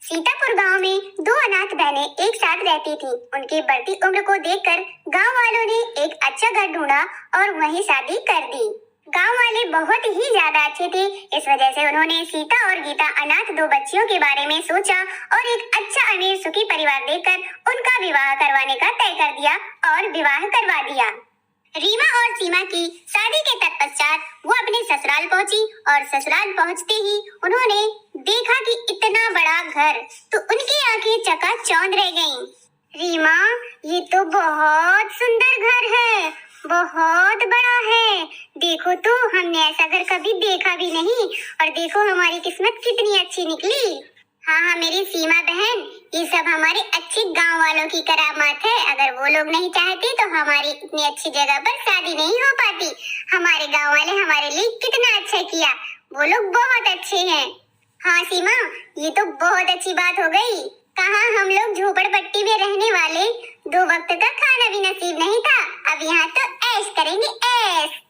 सीतापुर गांव में दो अनाथ बहनें एक साथ रहती थीं। उनकी बढ़ती उम्र को देखकर गांव वालों ने एक अच्छा घर ढूंढा और वहीं शादी कर दी। गांव वाले बहुत ही ज्यादा अच्छे थे, इस वजह से उन्होंने सीता और गीता अनाथ दो बच्चियों के बारे में सोचा और एक अच्छा अमीर सुखी परिवार देखकर उनका विवाह करवाने का तय कर दिया और विवाह करवा दिया। रीमा और सीमा की शादी के तत्पश्चात वो अपने ससुराल पहुंची और ससुराल पहुंचते ही उन्होंने देखा कि इतना बड़ा घर, तो उनकी आंखें चकाचौंध रह गईं। रीमा, ये तो बहुत सुंदर घर है, बहुत बड़ा है। देखो तो, हमने ऐसा घर कभी देखा भी नहीं और देखो हमारी किस्मत कितनी अच्छी निकली। हाँ मेरी सीमा बहन, ये सब हमारे अच्छे गांव वालों की करामात है। अगर वो लोग नहीं चाहते तो हमारी इतनी अच्छी जगह पर शादी नहीं हो पाती। हमारे गांव वाले हमारे लिए कितना अच्छा किया, वो लोग बहुत अच्छे हैं। हाँ सीमा, ये तो बहुत अच्छी बात हो गई। कहाँ हम लोग झोपड़पट्टी में रहने वाले, दो वक्त का खाना भी नसीब नहीं था, अब यहाँ तो ऐश करेंगे ऐश।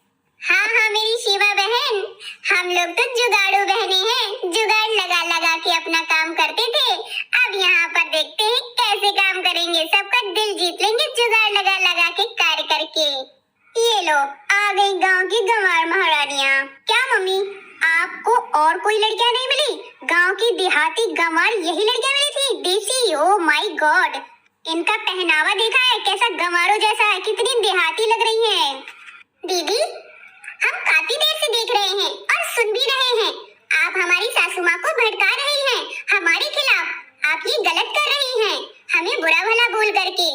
हाँ मेरी शिवा बहन, हम लोग तो जुगाड़ू बहने हैं, जुगाड़ लगा लगा के अपना काम करते थे। अब यहाँ पर देखते हैं कैसे काम करेंगे, सबका दिल जीत लेंगे जुगाड़ लगा लगा के कार्य करके। ये लो, आ गई गांव की गंवार महारानियाँ। क्या मम्मी, आपको और कोई लड़कियाँ नहीं मिली? गांव की देहाती गंवार यही लड़कियाँ मिली थी, देसी? ओ माय गॉड, इनका पहनावा देखा है कैसा गंवारों जैसा है, कितनी देहाती लग रही है। दीदी, हम काफी देर से देख रहे हैं और सुन भी रहे हैं, आप हमारी सासू माँ को भड़का रही हैं हमारे खिलाफ। आप ये गलत कर रही हैं, हमें बुरा भला बोल करके।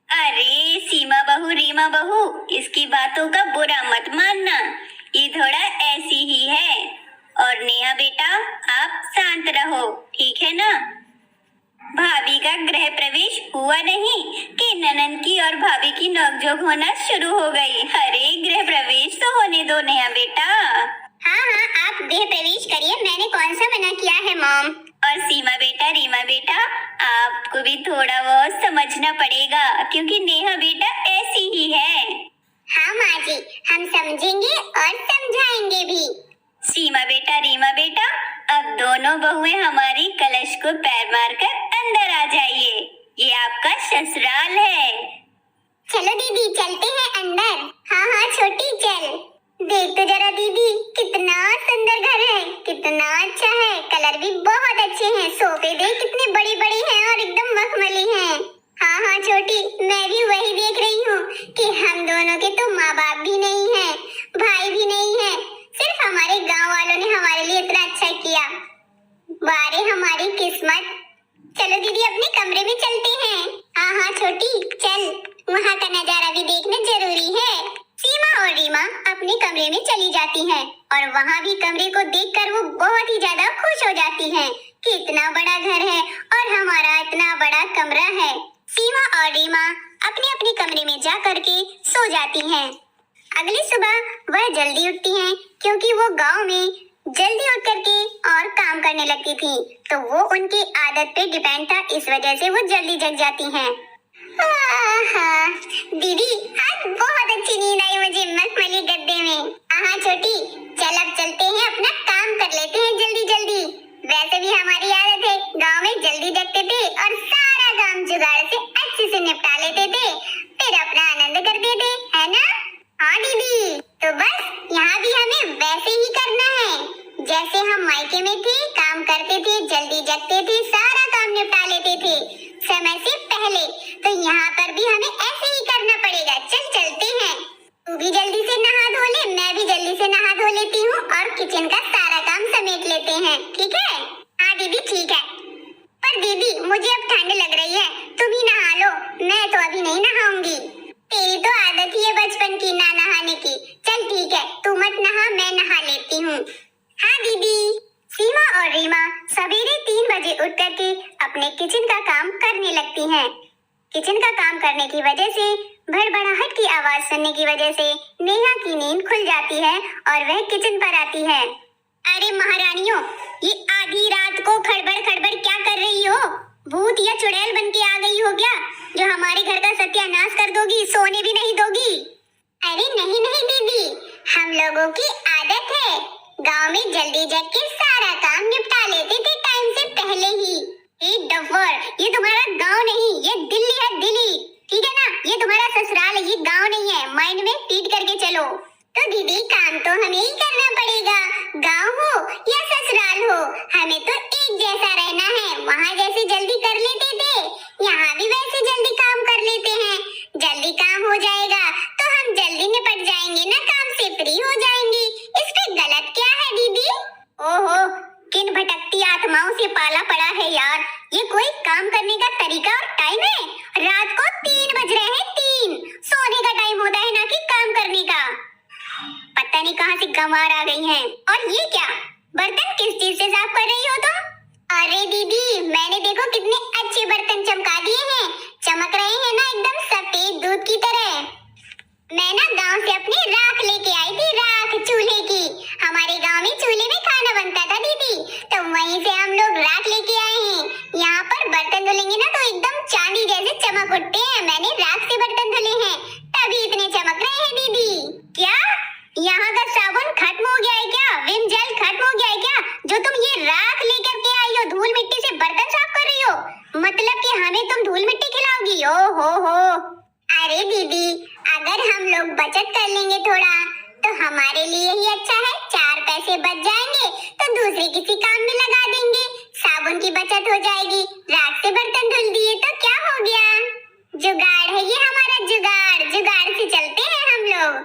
अरे सीमा बहू, रीमा बहू, इसकी बातों का बुरा मत मानना, ये थोड़ा ऐसी ही है। और नेहा बेटा, आप शांत रहो, ठीक है ना? भाभी का गृह प्रवेश हुआ नहीं कि ननद की और भाभी की नोकझोंक होना शुरू हो गई। अरे गृह प्रवेश तो होने दो नेहा बेटा। हाँ आप गृह प्रवेश करिए, मैंने कौन सा मना किया है मॉम। और सीमा बेटा, रीमा बेटा, आपको भी थोड़ा बहुत समझना पड़ेगा क्योंकि नेहा बेटा ऐसी ही है। हाँ माँ जी, हम समझेंगे और समझाएंगे भी। सीमा बेटा, रीमा बेटा, अब दोनों बहुएं हमारी कलश को पैर मारकर अंदर आ जाइए, ये आपका ससुराल है। चलो दीदी, चलते हैं अंदर। हाँ छोटी चल। देख तो जरा दीदी, कितना सुंदर घर है, कितना अच्छा है, कलर भी बहुत अच्छे हैं, सोफे देख कितने बड़ी बड़ी हैं और एकदम मखमली हैं। हाँ छोटी, मैं भी वही देख रही हूँ कि हम दोनों के तो माँ बाप भी नहीं है, भाई भी नहीं है, सिर्फ हमारे गांव वालों ने हमारे लिए इतना अच्छा किया। वारे हमारी किस्मत। चलो दीदी, अपने कमरे में चलते हैं। हाँ छोटी चल, वहाँ का नजारा भी देखना जरूरी है। सीमा और रीमा अपने कमरे में चली जाती हैं और वहाँ भी कमरे को देखकर वो बहुत ही ज्यादा खुश हो जाती हैं कि इतना बड़ा घर है और हमारा इतना बड़ा कमरा है। सीमा और रीमा अपने अपने कमरे में जा करके सो जाती हैं। अगली सुबह वह जल्दी उठती हैं क्योंकि वो गांव में जल्दी उठ करके और काम करने लगती थी, तो वो उनकी आदत पे डिपेंड था, इस वजह से वो जल्दी जग जाती हैं। दीदी, आज बहुत अच्छी नींद आई मुझे मखमली गद्दे में। छोटी चल, अब चलते हैं, अपना काम कर लेते हैं जल्दी जल्दी। वैसे भी हमारी आदत है, गांव में जल्दी जगते थे और सारा काम जुगाड़ से अच्छे से निपटा लेते थे, फिर अपना आनंद करते थे, है ना? हाँ दीदी, तो बस यहाँ भी हमें वैसे ही करना है जैसे हम मायके में थे, काम करते थे, जल्दी जगते थे, सारा काम निपटा लेते थे समय से पहले, तो यहाँ पर भी हमें ऐसे ही करना पड़ेगा। चलते हैं, तू भी जल्दी से नहा धो ले, मैं भी जल्दी से नहा धो लेती हूँ और किचन का सारा काम समेट लेते हैं, ठीक है? हाँ दीदी ठीक है, पर दीदी मुझे अब ठंड लग रही है, तुम ही नहा लो, मैं तो अभी नहीं नहाऊंगी। तेरी तो आदत ही है बचपन की ना नहाने की। चल ठीक है, तू मत नहा, मैं नहा लेती हूँ। हाँ दीदी। सीमा और रीमा सवेरे 3 बजे उठ करके अपने किचन का काम करने लगती हैं। किचन का काम करने की वजह से भड़बड़ाहट की आवाज सुनने की वजह से नेहा की नींद खुल जाती है और वह किचन पर आती है। अरे महारानियों, ये आधी रात को खड़बड़ खड़बड़ क्या कर रही हो? भूत या चुड़ैल बन के आ गई हो क्या, जो हमारे घर का सत्यानाश कर दोगी, सोने भी नहीं दोगी? अरे नहीं दीदी, हम लोगों की आदत है, गांव में जल्दी जग के सारा काम निपटा लेते थे टाइम से पहले ही। हमें तो एक जैसा रहना है। वहाँ जैसे जल्दी कर लेते थे, यहाँ भी वैसे जल्दी काम कर लेते हैं। जल्दी काम हो जाएगा तो हम जल्दी निपट जाएंगे ना, काम से फ्री हो जाएंगे। इस पे गलत क्या है दीदी? ओहो, किन भटकती आत्माओं से पाला पड़ा है यार। ये कोई काम करने का तरीका और टाइम है? रात को 3 बज रहे हैं, 3 सोने का टाइम होता है ना कि काम करने का। पता नहीं कहाँ से गंवार आ गई हैं। और ये क्या बर्तन किस चीज से साफ कर रही हो तुम? अरे दीदी, मैंने देखो कितने अच्छे बर्तन चमका दिए हैं, चमक रहे हैं ना एकदम सफेद दूध की तरह। मैं ना गांव से अपनी राख लेके आई थी, राख चूल्हे की। हमारे गांव में चूल्हे में खाना बनता था दीदी, तो वहीं से हम लोग राख लेके आए हैं। यहाँ पर बर्तन धुलेंगे ना तो एकदम चांदी जैसे चमक उठते हैं। मैंने राख से बर्तन धुले हैं, तभी इतने चमक रहे हैं दीदी। क्या यहाँ का साबुन खत्म हो गया है क्या? विम जेल खत्म हो गया है क्या, जो तुम ये राख लेकर के आई हो? धूल मिट्टी से बर्तन साफ कर रही हो, मतलब कि हमें तुम धूल मिट्टी खिलाओगी? ओ हो। अरे दीदी, अगर हम लोग बचत कर लेंगे थोड़ा तो हमारे लिए ही अच्छा है। 4 पैसे बच जाएंगे तो दूसरे किसी काम में लगा देंगे, साबुन की बचत हो जाएगी। राख से बर्तन धुल दिए तो क्या हो गया? जुगाड़ है ये हमारा, जुगाड़। जुगाड़ से चलते हैं हम लोग।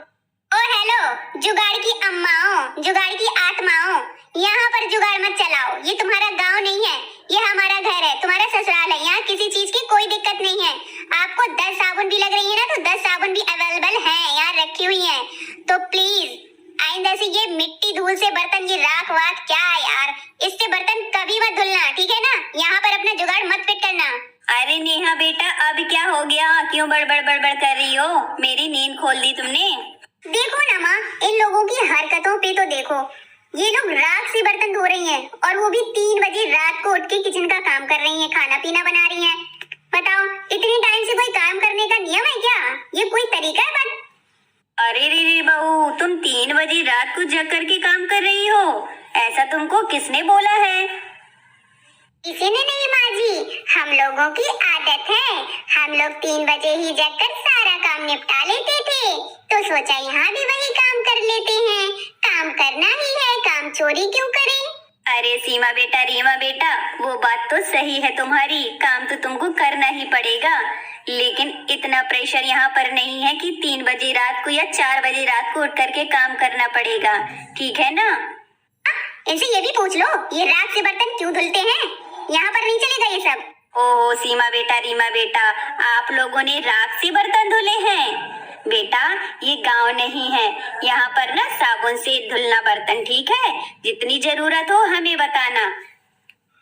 ओ हेलो, जुगाड़ की अम्माओं, जुगाड़ की आत्माओं, यहाँ पर जुगाड़ मत चलाओ। ये तुम्हारा गांव नहीं है, ये हमारा घर है, तुम्हारा ससुराल है। यहाँ किसी चीज की कोई दिक्कत नहीं है। आपको 10 साबुन भी लग रही है ना तो 10 साबुन भी अवेलेबल है, यहाँ रखी हुई है। तो प्लीज आइंदा से ये मिट्टी धूल से बर्तन, ये राख वाख क्या है यार, इससे बर्तन कभी मत धुलना, ठीक है ना? यहाँ पर अपना जुगाड़ मत फिट करना। अरे नेहा बेटा, अब क्या हो गया? क्यों बड़बड़ बड़बड़ कर रही हो? मेरी नींद खोल दी तुमने। देखो ना माँ, इन लोगों की हरकतों पे तो देखो। ये लोग रात से बर्तन धो रही हैं और वो भी 3 बजे रात को उठ के किचन का काम कर रही हैं, खाना पीना बना रही हैं। बताओ, इतने टाइम से कोई काम करने का नियम है क्या? ये कोई तरीका है बात? अरे रे बहू, तुम 3 बजे रात को जग करके काम कर रही हो? ऐसा तुमको किसने बोला है? किसी ने नहीं माँ जी, हम लोगों की आदत है। हम लोग 3 बजे ही जगकर सारा काम निपटा लेते थे, तो सोचा यहाँ भी वही काम कर लेते हैं। काम करना ही है, काम चोरी क्यों करें? अरे सीमा बेटा, रीमा बेटा, वो बात तो सही है तुम्हारी, काम तो तुमको करना ही पड़ेगा, लेकिन इतना प्रेशर यहाँ पर नहीं है कि 3 बजे रात को या 4 बजे रात को उठ करके काम करना पड़ेगा, ठीक है ना? इनसे ये भी पूछ लो, ये रात से बर्तन क्यों धुलते हैं? यहाँ पर नहीं चलेगा ये सब। ओह सीमा बेटा, रीमा बेटा, आप लोगों ने राख से बर्तन धुले हैं? बेटा, ये गांव नहीं है, यहाँ पर ना साबुन से धुलना बर्तन, ठीक है? जितनी जरूरत हो हमें बताना।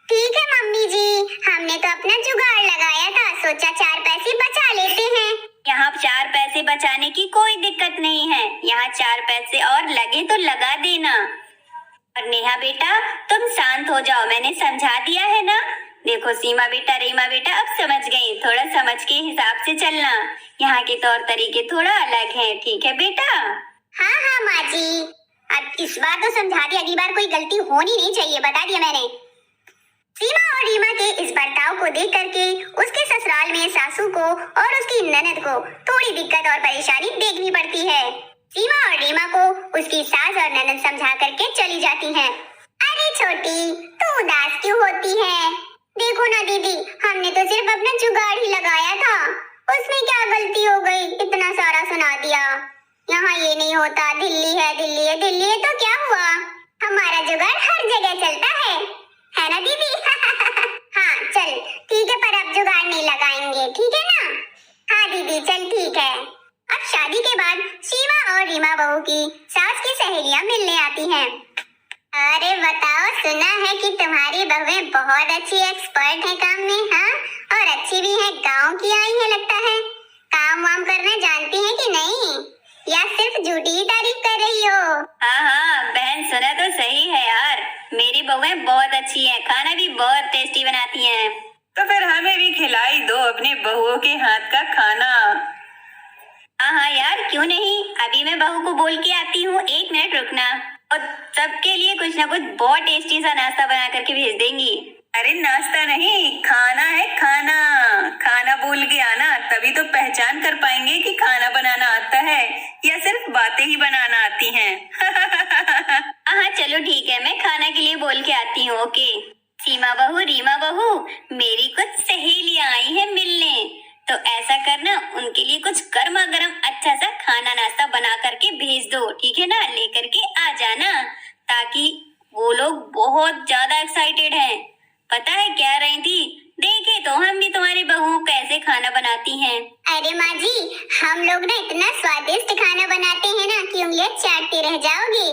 ठीक है मम्मी जी, हमने तो अपना जुगाड़ लगाया था, सोचा 4 पैसे बचा लेते हैं। यहाँ 4 पैसे बचाने की कोई दिक्कत नहीं है, यहाँ 4 पैसे और लगे तो लगा देना। और नेहा बेटा, तुम शांत हो जाओ, मैंने समझा दिया है ना? देखो सीमा बेटा, रीमा बेटा, अब समझ गई, थोड़ा समझ के हिसाब से चलना, यहाँ के तौर तरीके थोड़ा अलग हैं, ठीक है बेटा? हाँ माँ जी, अब इस बार तो समझा दिया, अगली बार कोई गलती होनी नहीं चाहिए, बता दिया मैंने। सीमा और रीमा के इस बर्ताव को देख करके उसके ससुराल में सासू को और उसकी ननद को थोड़ी दिक्कत और परेशानी देखनी पड़ती है। सीमा और रीमा को उसकी सास और ननद समझा करके चली जाती हैं। अरे छोटी, तू उदास क्यों होती है? देखो ना दीदी, हमने तो सिर्फ अपना जुगाड़ ही लगाया था, उसमें क्या गलती हो गई? इतना सारा सुना दिया। यहाँ ये नहीं होता, दिल्ली है, दिल्ली है, दिल्ली है तो क्या हुआ? हमारा जुगाड़ हर जगह चलता है ना दीदी? हाँ चल ठीक है, पर अब जुगाड़ नहीं लगाएंगे, ठीक है ना? हाँ दीदी चल ठीक है। अब शादी के बाद सीमा और रीमा बहू की सास की सहेलियां मिलने आती हैं। अरे बताओ, सुना है कि तुम्हारी बहुएं बहुत अच्छी एक्सपर्ट है काम में, हाँ? और अच्छी भी है, गांव की आई है लगता है। काम वाम करना जानती है कि नहीं, या सिर्फ झूठी ही तारीफ कर रही हो? हाँ बहन, सुना तो सही है यार, मेरी बहुएं बहुत अच्छी हैं, खाना भी बहुत टेस्टी बनाती हैं। तो फिर हमें भी खिलाई दो अपने बहुओं के हाथ का खाना। हाँ यार, क्यों नहीं, अभी मैं बहू को बोल के आती हूँ, 1 मिनट रुकना, और सबके लिए कुछ ना कुछ बहुत टेस्टी सा नाश्ता बना करके भेज देंगी। अरे नाश्ता नहीं, खाना है, खाना। खाना बोल के आना, तभी तो पहचान कर पाएंगे कि खाना बनाना आता है या सिर्फ बातें ही बनाना आती हैं। हाँ चलो ठीक है, मैं खाना के लिए बोल के आती हूँ, ओके। सीमा बहू, रीमा बहू, मेरी कुछ सहेलियां आई हैं मिलने, तो ऐसा करना उनके लिए कुछ गर्मा गर्म अच्छा सा खाना नाश्ता बना करके भेज दो, ठीक है ना? लेकर के आ जाना, ताकि वो लोग बहुत ज्यादा एक्साइटेड हैं। पता है क्या रही थी, देखे तो हम भी तुम्हारी बहुओं कैसे खाना बनाती हैं। अरे माँ जी, हम लोग ना इतना स्वादिष्ट खाना बनाते हैं ना कि उंगलियां चाटते रह जाओगे।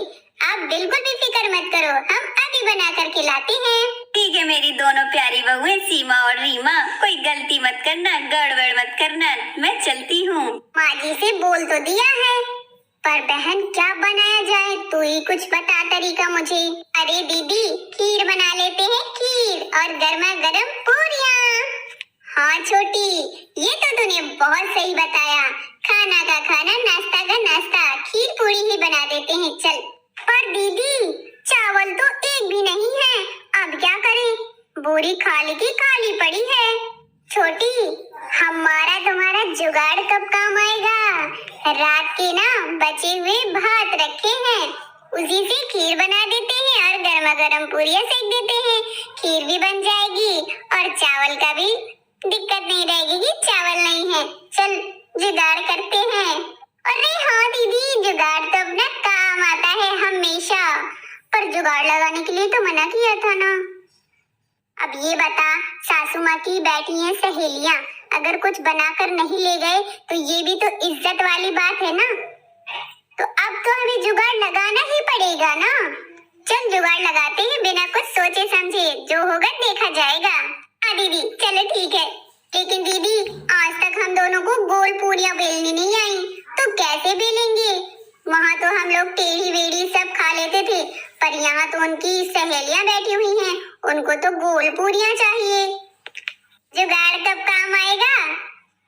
आप बिल्कुल भी फिक्र मत करो, हम अभी बना कर खिलाते हैं। ठीक है मेरी दोनों प्यारी बहुएं सीमा और रीमा, कोई गलती मत करना, गड़बड़ मत करना, मैं चलती हूँ। माँ जी से बोल तो दिया है, पर बहन क्या बनाया जाए, तू ही कुछ बता तरीका मुझे। अरे दीदी, खीर बना लेते हैं, खीर और गर्मा गर्म पूरियां। हाँ छोटी, ये तो तूने बहुत सही बताया, खाना का खाना, नाश्ता का नाश्ता, खीर पूरी ही बना देते हैं, चल। पर दीदी, चावल तो एक भी नहीं है, अब क्या करें? बोरी खाली की खाली पड़ी है। छोटी, हमारा तुम्हारा जुगाड़ कब काम आएगा? रात के ना बचे हुए भात रखे हैं, उसी से खीर बना देते हैं और गर्मा गर्म पूरियां सेक देते हैं। खीर भी बन जाएगी और चावल का भी दिक्कत नहीं रहेगी कि चावल नहीं है। चल जुगाड़ करते हैं। अरे हाँ दीदी, जुगाड़ तो अपना काम आता है हमेशा, पर जुगाड़ लगाने के लिए तो मना किया था ना। अब ये बता, सासू माँ की बैठी हैं सहेलियां, अगर कुछ बनाकर नहीं ले गए तो ये भी तो इज्जत वाली बात है ना। तो अब तो हमें जुगाड़ लगाना ही पड़ेगा ना। चल जुगाड़ लगाते हैं, बिना कुछ सोचे समझे, जो होगा देखा जाएगा। हाँ दीदी, चलो ठीक है। लेकिन दीदी, आज तक हम दोनों को गोल पूरियां बेलनी नहीं आई, तो कैसे बेलेंगे? वहाँ तो हम लोग टेढ़ी वेढ़ी सब खा लेते थे, पर यहाँ तो उनकी सहेलियां बैठी हुई हैं, उनको तो गोल पूरियां चाहिए। जुगाड़ कब काम आएगा?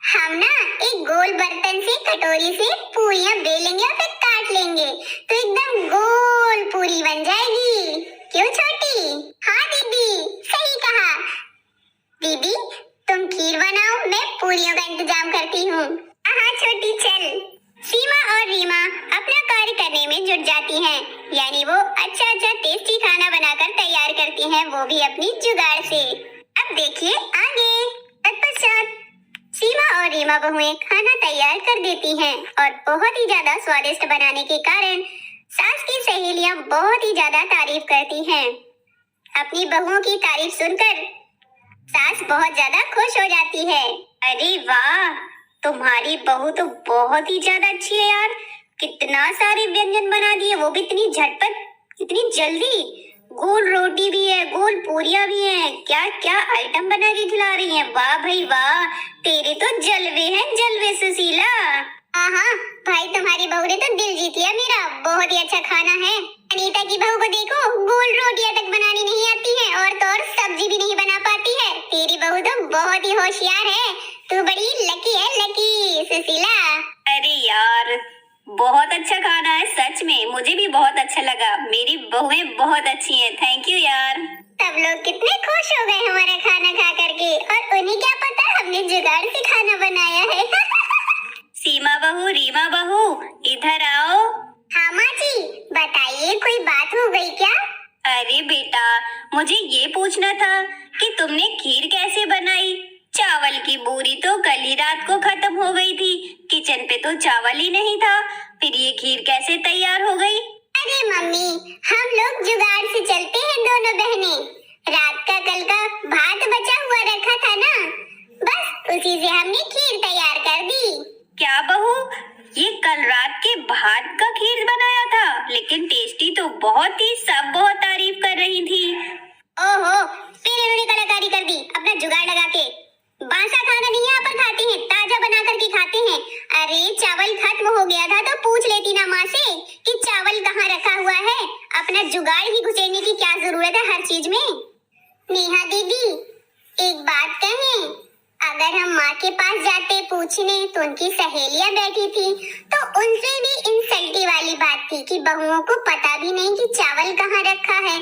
हम ना एक गोल बर्तन से, कटोरी से पूरियां बेलेंगे और फिर काट लेंगे, तो एकदम गोल पूरी बन जाएगी। क्यों छोटी? हाँ दीदी, सही कहा। दीदी, तुम खीर बनाओ, मैं पूरियों का इंतजाम करती हूँ। हाँ छोटी, चल। सीमा और रीमा अपना कार्य करने में जुट जाती हैं, यानी वो अच्छा अच्छा टेस्टी खाना बनाकर तैयार करती हैं, वो भी अपनी जुगाड़ से। अब देखिए आगे। तत्पश्चात सीमा और रीमा बहुएं खाना तैयार कर देती हैं और बहुत ही ज्यादा स्वादिष्ट बनाने के कारण सास की सहेलियां बहुत ही ज्यादा तारीफ करती हैं। अपनी बहुओं की तारीफ सुनकर सास बहुत ज्यादा खुश हो जाती है। अरे वाह, तुम्हारी बहू तो बहुत ही ज्यादा अच्छी है यार, कितना सारे व्यंजन बना दिए, वो भी इतनी झटपट, इतनी जल्दी। गोल रोटी भी है, गोल पूरियां भी हैं, क्या क्या आइटम बना के खिला रही हैं। वाह भाई वाह, तेरे तो जलवे हैं जलवे सुशीला। हाँ भाई, तुम्हारी बहू ने तो दिल जीत लिया मेरा, बहुत ही अच्छा खाना है। अनीता की बहू को देखो, गोल रोटियां तक बनानी नहीं आती है, और तो और सब्जी भी नहीं बना पाती है। तेरी बहू तो बहुत ही होशियार है, तू बड़ी लकी है, लकी सुशीला। अरे यार, बहुत अच्छा खाना है, सच में मुझे भी बहुत अच्छा लगा, मेरी बहुएं बहुत अच्छी हैं, थैंक यू यार। सब लोग कितने खुश हो गए हमारा खाना खा करके, और उन्हें क्या पता हमने जुगाड़ से खाना बनाया है। सीमा बहू, रीमा बहू, इधर आओ। हाँ माँ जी, बताइए, कोई बात हो गई क्या? अरे बेटा, मुझे ये पूछना था कि तुमने खीर कैसे बनाई? चावल की बोरी तो कल ही रात को खत्म हो गई थी, किचन पे तो चावल ही नहीं था, फिर ये खीर कैसे तैयार हो गई? अरे मम्मी, हम लोग जुगाड़ से चलते हैं दोनों बहनें। रात का कल का भात बचा हुआ रखा था ना, बस उसी से हमने खीर तैयार कर दी। क्या बहू, ये कल रात के भात का खीर बनाया था? लेकिन टेस्टी तो बहुत ही, सब बहुत तारीफ कर रही थी। ओहो, फिर इन्होंने कलाकारी कर दी अपना जुगाड़ लगा के। बासा खाना नहीं यहाँ पर खाते हैं, ताजा बना करके खाते हैं। अरे चावल खत्म हो गया था तो पूछ लेती ना माँ से कि चावल कहाँ रखा हुआ है, अपना जुगाड़ ही घुसेड़ने की क्या जरूरत है हर चीज में। नेहा दीदी, एक बात कहें, अगर हम माँ के पास जाते पूछने तो उनकी सहेलियां बैठी थी, तो उनसे भी इंसल्टी वाली बात थी कि बहुओं को पता भी नहीं कि चावल कहाँ रखा है।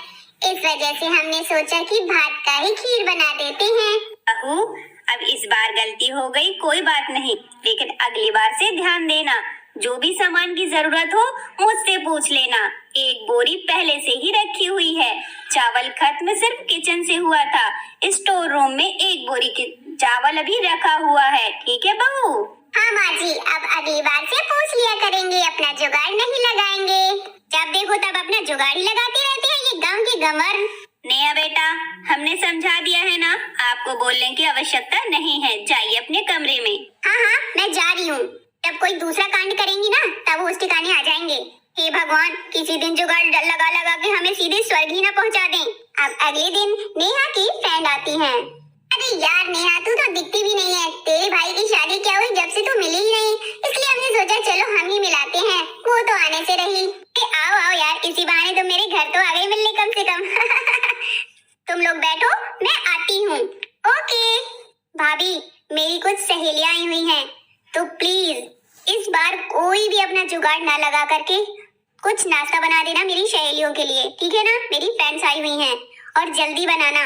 इस वजह से हमने सोचा कि भात का ही खीर बना देते हैं। बहू, अब इस बार गलती हो गई, कोई बात नहीं, लेकिन अगली बार से ध्यान देना, जो भी सामान की जरूरत हो मुझसे पूछ लेना, एक बोरी पहले से ही रखी हुई है। चावल खत्म सिर्फ किचन से हुआ था। स्टोर रूम में एक बोरी के चावल अभी रखा हुआ है। ठीक है बहू? हाँ माँ जी, अब अगली बार से पूछ लिया करेंगे, अपना जुगाड़ नहीं लगाएंगे। जब देखो तब अपना जुगाड़ ही लगाते रहते हैं ये गांव के गंवर। नेहा बेटा, हमने समझा दिया है ना, आपको बोलने की आवश्यकता नहीं है। जाइए अपने कमरे में। हाँ हाँ, मैं जा रही हूँ। जब कोई दूसरा कांड करेंगी ना तब वो ठिकाने आ जाएंगे। हे भगवान, किसी दिन जुगाड़ लगा लगा के हमें सीधे स्वर्ग ही ना पहुँचा दें। अब अगले दिन नेहा की फ्रेंड आती है। अरे यार नेहा, तू तो दिखती भी नहीं है। तेरे भाई की शादी क्या हुई, जब से तू मिली ही नहीं, इसलिए हमने सोचा चलो हम ही मिलाते हैं। वो तो आने से रही। आओ आओ यार, इसी बहाने तुम मेरे घर तो आ गई मिलने कम से कम। तुम लोग बैठो, मैं आती हूँ। ओके भाभी, मेरी कुछ सहेलियां आई हुई हैं, तो प्लीज इस बार कोई भी अपना जुगाड़ ना लगा करके कुछ नाश्ता बना देना मेरी सहेलियों के लिए, ठीक है ना? मेरी फ्रेंड्स आई हुई हैं और जल्दी बनाना।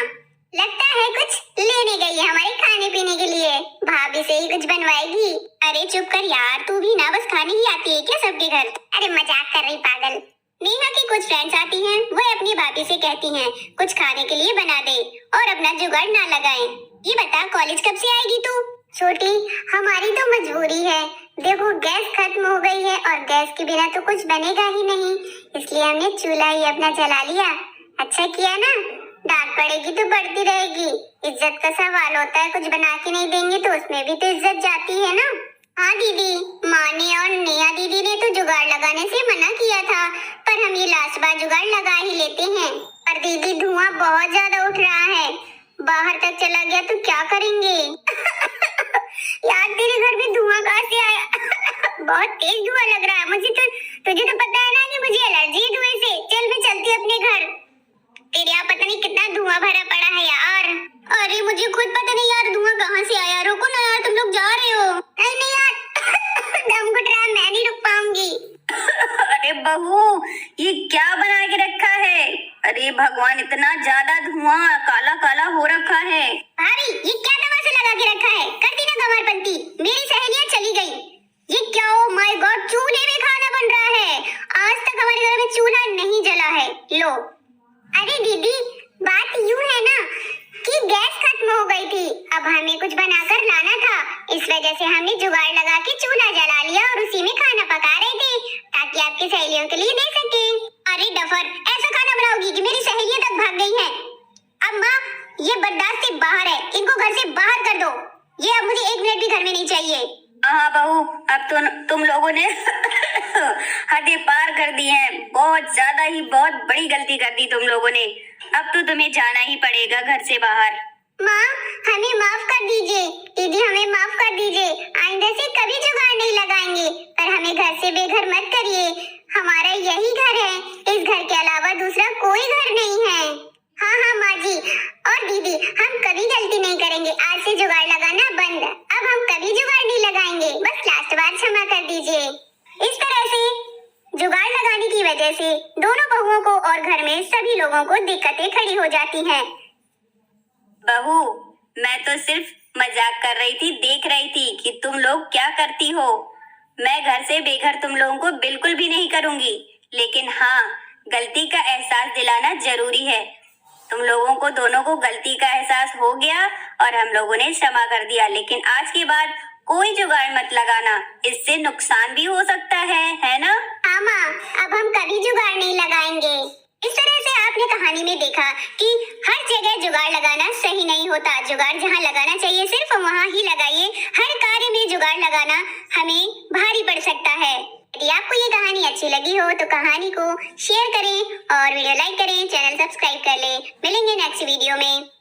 लगता है कुछ लेने गई है हमारे खाने पीने के लिए। भाभी से ही कुछ बनवाएगी। अरे चुप कर यार, तू भी ना बस खाने ही आती है क्या सबके घर? अरे मजाक कर रही पागल। नेहा की कुछ फ्रेंड्स आती हैं, वो अपनी भाभी से कहती हैं कुछ खाने के लिए बना दे और अपना जुगाड़ ना लगाएं। ये बता कॉलेज कब से आएगी तू? छोटी, हमारी तो मजबूरी है। देखो गैस खत्म हो गई है और गैस के बिना तो कुछ बनेगा ही नहीं, इसलिए हमने चूल्हा ही अपना जला लिया। अच्छा किया ना, डांट पड़ेगी तो पड़ती रहेगी। इज्जत का सवाल होता है, कुछ बना के नहीं देंगे तो उसमें भी तो इज्जत जाती है ना। हाँ दीदी, माँ ने और नेहा दीदी ने तो जुगाड़ लगाने से मना किया था, पर हम ये लास्ट बार जुगाड़ लगा ही लेते हैं। पर दीदी धुआं बहुत ज्यादा उठ रहा है, बाहर तक चला गया तो क्या करेंगे? यार तेरे घर में धुआं कहाँ से आया? बहुत तेज धुआं लग रहा है मुझे तो। तुझे तो पता है ना कि मुझे एलर्जी है धुएं से। चल मैं चलती अपने घर। तेरे यहाँ पता नहीं कितना धुआं भरा पड़ा है यार। अरे मुझे खुद पता नहीं यार धुआं कहाँ से आया। रुको ना यार, तुम लोग जा रहे हो? नहीं नहीं यार, दम घुट रहा है, मैं नहीं रुक पाऊंगी। अरे बहू, ये क्या बना के रखा है? अरे भगवान, इतना ज्यादा धुआं, काला काला हो रखा है। भाभी ये क्या तमाशा लगा के रखा है? कर दी ना कमरबंदी। मेरी सहेलियां चली गई। ये क्या? ओ माय गॉड, चूल्हे में खाना बन रहा है। आज तक हमारे घर में चूल्हा नहीं जला है। लो। अरे दीदी, बात यूं है ना कि गैस खत्म हो गई थी, अब हमें कुछ बनाकर लाना था, इस वजह से हमने जुगाड़ लगा के चूल्हा जला लिया और उसी में खाना पका रहे थे ताकि आपकी सहेलियों के लिए दे सके। अरे डफर, ऐसा खाना बनाओगी कि मेरी सहेलियां तक भाग गई हैं। अब माँ, ये बर्दाश्त से बाहर है, इनको घर से बाहर कर दो। ये अब मुझे 1 मिनट भी घर में नहीं चाहिए। हाँ बहू, अब तो तुम लोगों ने हदें पार कर दी हैं। बहुत ज्यादा ही, बहुत बड़ी गलती कर दी तुम लोगों ने। अब तो तुम्हें जाना ही पड़ेगा घर से बाहर। माँ, हमें माफ कर दीजिए। दीदी हमें माफ कर दीजिए। आइंदा से कभी जुगाड़ नहीं लगाएंगे, पर हमें घर से बेघर मत करिए। हमारा यही घर है, इस घर के अलावा दूसरा कोई घर नहीं है। हाँ हाँ माँ जी और दीदी, हम कभी गलती नहीं करेंगे। आज से जुगाड़ लगाना बंद। अब हम कभी जुगाड़ नहीं लगाएंगे, बस लास्ट बार क्षमा कर दीजिए। इस तरह से जुगाड़ लगाने की वजह से दोनों बहुओं को और घर में सभी लोगों को दिक्कतें खड़ी हो जाती हैं। बहू, मैं तो सिर्फ मजाक कर रही थी, देख रही थी कि तुम लोग क्या करती हो। मैं घर से बेघर तुम लोगों को बिल्कुल भी नहीं करूंगी, लेकिन हाँ, गलती का एहसास दिलाना जरूरी है। तुम लोगों को दोनों को गलती का एहसास हो गया और हम लोगों ने क्षमा कर दिया, लेकिन आज के बाद कोई जुगाड़ मत लगाना, इससे नुकसान भी हो सकता है ना? हाँ माँ, अब हम कभी जुगाड़ नहीं लगाएंगे। इस तरह से आपने कहानी में देखा कि हर जगह जुगाड़ लगाना सही नहीं होता। जुगाड़ जहाँ लगाना चाहिए सिर्फ वहाँ ही लगाइए। हर कार्य में जुगाड़ लगाना हमें भारी पड़ सकता है। यदि आपको ये कहानी अच्छी लगी हो तो कहानी को शेयर करें और वीडियो लाइक करें, चैनल सब्सक्राइब कर लें। मिलेंगे नेक्स्ट वीडियो में।